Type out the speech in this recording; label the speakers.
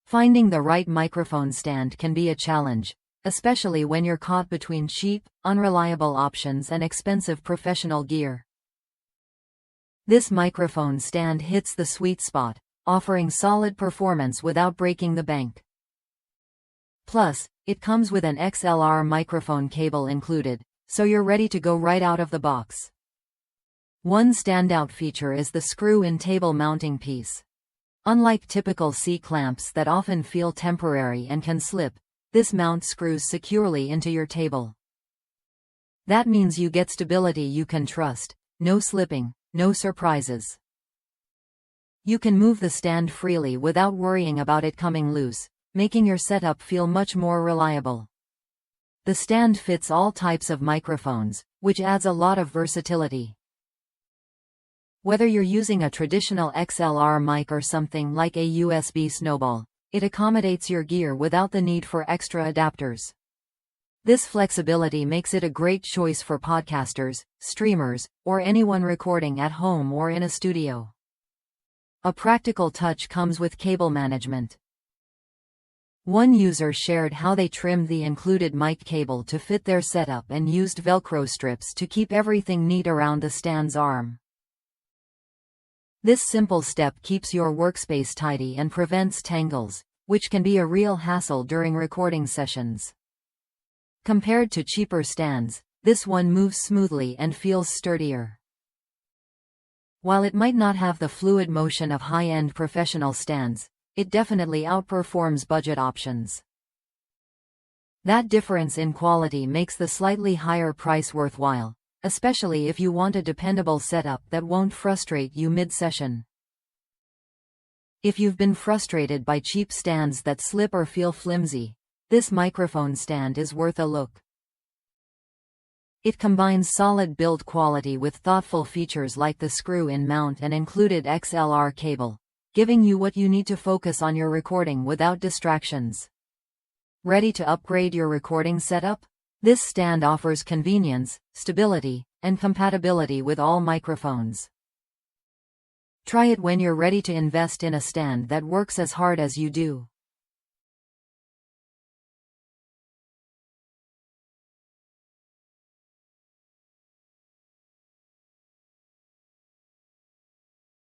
Speaker 1: Finding the right microphone stand can be a challenge, especially when you're caught between cheap, unreliable options and expensive professional gear. This microphone stand hits the sweet spot, offering solid performance without breaking the bank. Plus, it comes with an XLR microphone cable included, so you're ready to go right out of the box. One standout feature is the screw-in table mounting piece. Unlike typical C-clamps that often feel temporary and can slip, this mount screws securely into your table. That means you get stability you can trust, no slipping, no surprises. You can move the stand freely without worrying about it coming loose, making your setup feel much more reliable. The stand fits all types of microphones, which adds a lot of versatility. Whether you're using a traditional XLR mic or something like a USB snowball, it accommodates your gear without the need for extra adapters. This flexibility makes it a great choice for podcasters, streamers, or anyone recording at home or in a studio. A practical touch comes with cable management. One user shared how they trimmed the included mic cable to fit their setup and used Velcro strips to keep everything neat around the stand's arm. This simple step keeps your workspace tidy and prevents tangles, which can be a real hassle during recording sessions. Compared to cheaper stands, this one moves smoothly and feels sturdier. While it might not have the fluid motion of high-end professional stands, it definitely outperforms budget options. That difference in quality makes the slightly higher price worthwhile, especially if you want a dependable setup that won't frustrate you mid-session. If you've been frustrated by cheap stands that slip or feel flimsy, this microphone stand is worth a look. It combines solid build quality with thoughtful features like the screw-in mount and included XLR cable, giving you what you need to focus on your recording without distractions. Ready to upgrade your recording setup? This stand offers convenience, stability, and compatibility with all microphones. Try it when you're ready to invest in a stand that works as hard as you do.